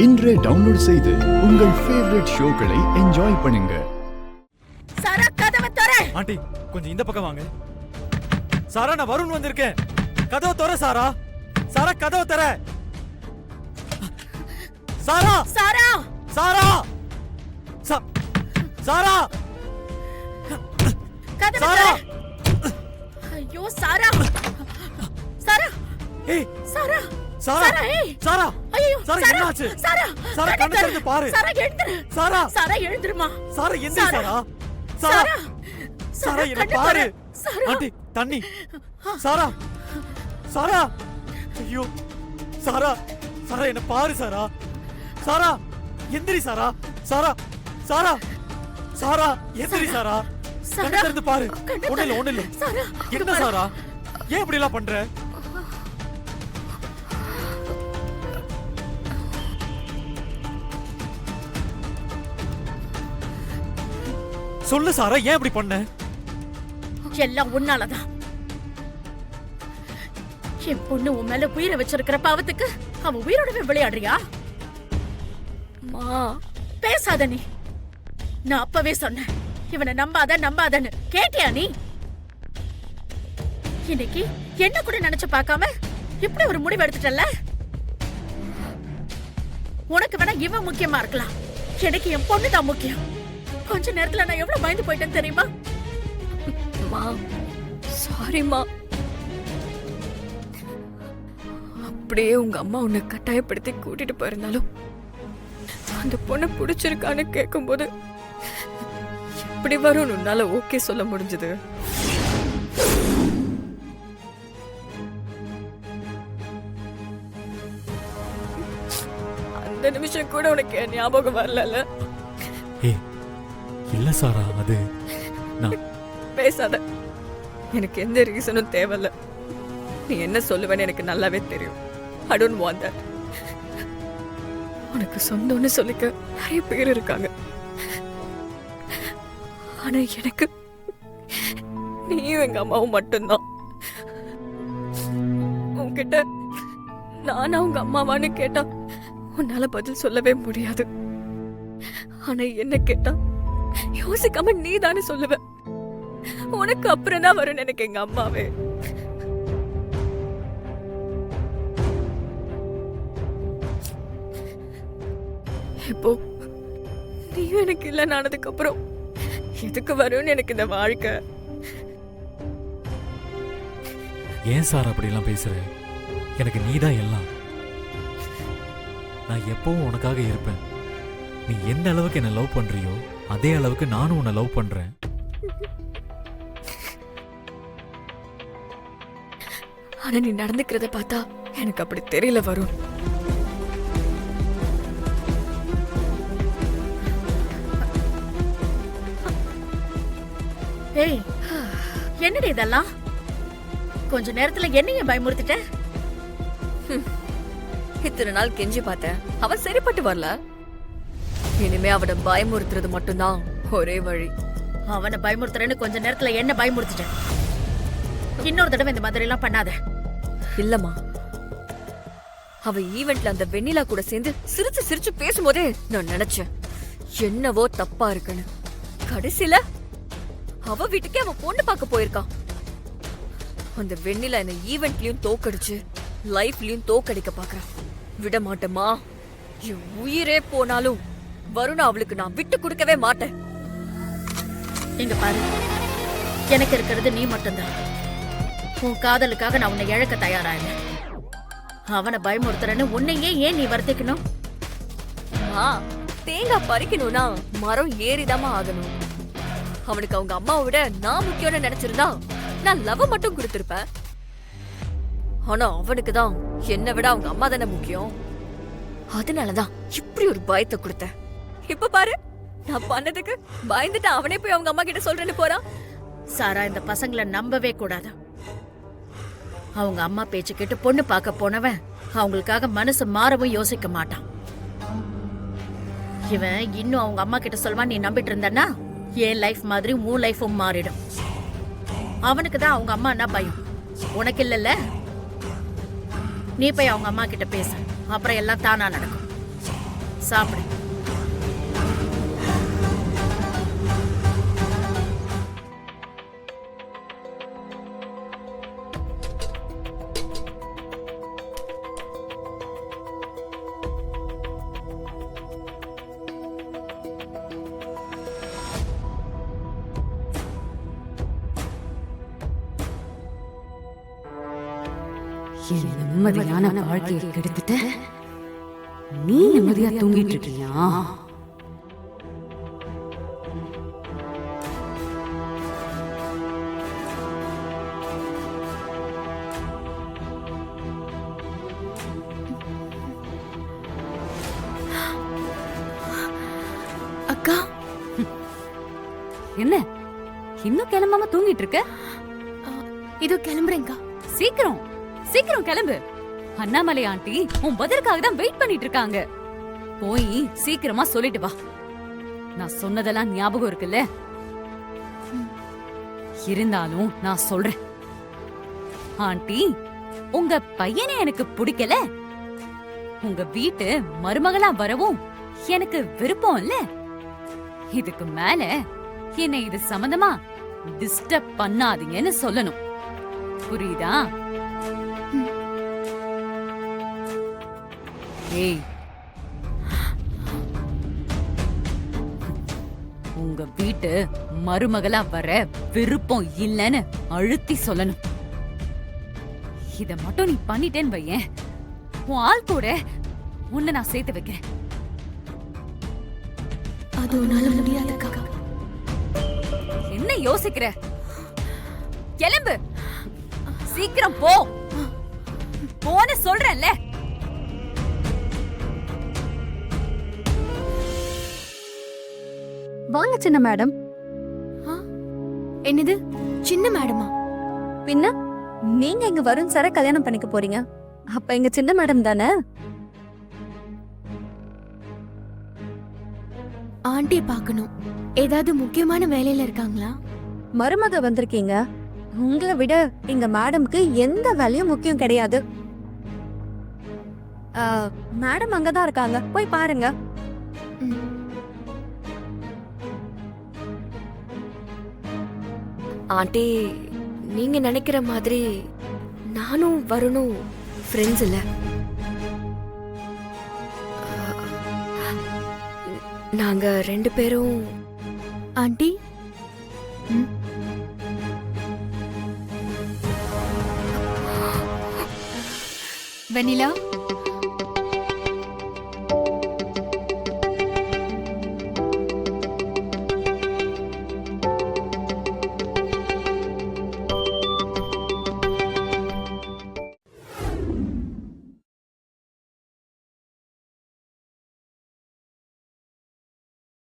இன்றே டவுன்லோட் செய்து உங்கள் ஃபேவரட் ஷோக்களை என்ஜாய் பண்ணுங்க. சாரா கதவை தர. ஆண்டி கொஞ்சம் இந்த பக்கம் வாங்க. சாரா நான் வருண் வந்திருக்கேன். கதவை தர சாரா. சாரா கதவை தர. சாரா சாரா சாரா சாரா கதவை சாரா. தர. ஐயோ சாரா சாரா ஏய் சாரா சாரா சாரா ஏய் சாரா. ஐயோ சாரா என்னாச்சு? சாரா சாரா கண்ணு திறந்து பாரு. சாரா எழுந்திரு. சாரா சாரா எழுந்திருமா. சாரா எந்திரி சாரா. சாரா சாரா என்ன பாரு. ஆண்டி தண்ணி. சாரா சாரா ஐயோ சாரா சாரா என்ன பாரு சாரா. சாரா எந்திரி சாரா. சாரா சாரா சாரா எந்திரி சாரா. கண்ணு திறந்து பாரு. ஒண்ணு இல்ல சாரா என்ன சாரா ஏன் இப்படி எல்லாம் பண்ற? சொல்லு சாரா ஏன் இப்படி பண்ண? எல்லாம் உன்னாலதான். என் பொண்ணு உன் மேல உயிரை வச்சிருக்கிற பாவத்துக்கு அவன் உயிரோடவே விளையாடுறியா? பேசாத நீ. நான் அப்பவே சொன்னேன் இவனை நம்பாதன்னு. கேட்டியா நீ? இன்னைக்கு என்ன கூட நினைச்சு பார்க்காம இப்படி ஒரு முடிவு எடுத்துட்டல்ல. உனக்கு வேணா இவன் முக்கியமா இருக்கலாம், எனக்கு என் பொண்ணு தான் முக்கியம். கொஞ்ச நேரத்துல நான் எவ்வளவு பயந்து போயிட்டேன் தெரியுமா? சாரிம்மா. அப்படியே உங்க அம்மா உன்னை கட்டாயப்படுத்தி கூட்டிட்டு போயிருந்தாலும் அந்த பொண்ணை பிடிச்சிருக்கான்னு கேட்கும்போது எப்படி வரும் உன்னால ஓகே சொல்ல முடிஞ்சது? அந்த நிமிஷம் கூட உனக்கு என் ஞாபகம் வரல. இல்ல சாரா அது நான். பேசாத. எனக்கு எந்த ரீசனும் தேவையில்ல. நீ என்ன சொல்லுவேன்னு எனக்கு நல்லாவே தெரியும். I don't want that. உனக்கு சொந்தம்னு சொல்லிக்க நிறைய பேர் இருக்காங்க. ஆனா எனக்கு நீயும் எங்க அம்மாவும் மட்டும்தான். உன்கிட்ட நானா உங்க அம்மாவான்னு கேட்டா உன்னால பதில் சொல்லவே முடியாது. ஆனா என்ன கேட்டா யோசிக்காம நீ தானே சொல்லுவ. உனக்கு அப்புறம் தான் வரும் எனக்கு எங்க அம்மாவே. இப்போ நீயும் எனக்கு இல்ல ஆனதுக்கு அப்புறம் எதுக்கு வரும்னு எனக்கு இந்த வாழ்க்கை? ஏன் சார் அப்படி எல்லாம் பேசுற? எனக்கு நீதான் எல்லாம். நான் எப்பவும் உனக்காக இருப்பேன். நீ எந்த அளவுக்கு என்ன லவ் பண்றியோ அதே அளவுக்கு நானும் உன்னை லவ் பண்றேன். ஆனா நீ நடந்துக்கிறத பார்த்தா எனக்கு அப்படி தெரியல வரும். ஏய் என்னடி இதெல்லாம்? கொஞ்ச நேரத்துல என்னைய பயமுறுத்திட்ட. இத்தனை நாள் கெஞ்சி பார்த்தேன், அவன் சரிப்பட்டு வரல. இனிமே அவனை பயமுறுத்துறது மட்டும்தான் ஒரே வழி. அவனை பயமுறுத்துறேன்னு கொஞ்ச நேரத்துல என்ன பயமுறுத்திட்ட. இன்னொரு தடவை இந்த மாதிரி எல்லாம் பண்ணாத. இல்லம்மா, அவ ஈவென்ட்ல அந்த வெண்ணிலா கூட சேர்ந்து சிரிச்சு சிரிச்சு பேசும்போதே நான் நினைச்சேன் என்னவோ தப்பா இருக்குன்னு. கடைசியில அவ வீட்டுக்கே அவன் பொண்ணு பார்க்க போயிருக்கான். அந்த வெண்ணிலா என்ன ஈவென்ட்லயும் தோக்கடிச்சு லைஃப்லயும் தோக்கடிக்க பாக்குறான். விட மாட்டேமா. என் உயிரே போனாலும் வருணா அவளுக்கு நான் விட்டு கொடுக்கவே மாட்டேன். இங்க பாரு, எனக்கு இருக்கிறது நீ மட்டும்தான். உன் காதலுக்காக நான் உன்னை இழக்க தயாராக. அவனை பயமுறுத்துறேன்னு உன்னையே ஏன் நீ வருத்திக்கணும்? தேங்காய் பறிக்கணும்னா மரம் ஏறிதாமா ஆகணும். அவனுக்கு அவங்க அம்மாவை விட நான் முக்கியம்னு நினைச்சிருந்தா நான் லவ் மட்டும் கொடுத்திருப்பேன். ஆனா அவனுக்கு தான் என்னை விட அவங்க அம்மா தானே முக்கியம். அதனாலதான் இப்படி ஒரு பயத்தை கொடுத்தேன். இப்ப பாரு, நான் பண்ணதுக்கு பயந்துட்டு அவனே போய் அவங்க அம்மா கிட்ட சொல்றேன்னு போறான். சாரா, இந்த பசங்களை நம்பவே கூடாது. அவங்க அம்மா பேச்சு கேட்டு பொண்ணு பார்க்க போனவன் அவங்களுக்காக மனசு மாறவும் யோசிக்க மாட்டான். இவன் இன்னும் அவங்க அம்மா கிட்ட சொல்வான் நீ நம்பிட்டு இருந்தன்னா என் லைஃப் மாதிரி உன் லைஃபும் மாறிடும். அவனுக்கு தான் அவங்க அம்மா என்ன பயம், உனக்கு இல்லல்ல. நீ போய் அவங்க அம்மா கிட்ட பேசு, அப்புறம் எல்லாம் தானா நடக்கும். சாப்பிடு. என் நிம்மதியான வாழ்க்கையை கெடுத்துட்டு நீ நிம்மதியா தூங்கிட்டு இருக்கியா? அக்கா, என்ன இன்னும் கிளம்பாம தூங்கிட்டு இருக்க? இதோ கிளம்புறேன்க்கா. சீக்கிரம் சீக்கிரம் கிளம்பு. அண்ணாமலை ஆண்டி உன் பதிலுக்காக தான் வெயிட் பண்ணிட்டு இருக்காங்க. போய் சீக்கிரமா சொல்லிட்டு வா. நான் சொன்னதெல்லாம் ஞாபகம் இருக்குல்ல? இருந்தாலும் நான் சொல்றேன். ஆண்டி, உங்க பையனை எனக்கு பிடிக்கல. உங்க வீட்டு மருமகளா வரவும் எனக்கு விருப்பம் இல்ல. இதுக்கு மேல என்னை இது சம்பந்தமா டிஸ்டர்ப் பண்ணாதீங்கன்னு சொல்லணும். புரியுதா? ஏய், உங்க வீட்டு மருமகளா வர விருப்பம் இல்லைன்னு அழுத்தி சொல்லணும். இத மட்டும் நீ பண்ணிட்டேன்னு வையேன், உன் ஆள் கூட உன்னை நான் சேர்த்து வைக்கிறேன். அது உன்னால முடியாதுக்கா. என்ன யோசிக்கிற? கிளம்பு, சீக்கிரம் போ. போன்னு சொல்றேன்ல. வாங்க சின்ன மேடம். என்னது சின்ன மேடமா? பின்ன நீங்க எங்க வருண் சார கல்யாணம் பண்ணிக்க போறீங்க, அப்ப எங்க சின்ன மேடம் தானே? ஆண்டி பார்க்கணும். ஏதாவது முக்கியமான வேலையில இருக்காங்களா? மருமக வந்திருக்கீங்க, உங்களை விட எங்க மேடம்க்கு எந்த வேலையும் முக்கியம் கிடையாது. மேடம் அங்கதான் இருக்காங்க, போய் பாருங்க. ஆண்டி, நீங்க நினைக்கிற மாதிரி நானும் வருணும் ஃப்ரெண்ட்ஸ் இல்ல. நாங்க 2 பேரும் ஆண்டி, வெண்ணிலா,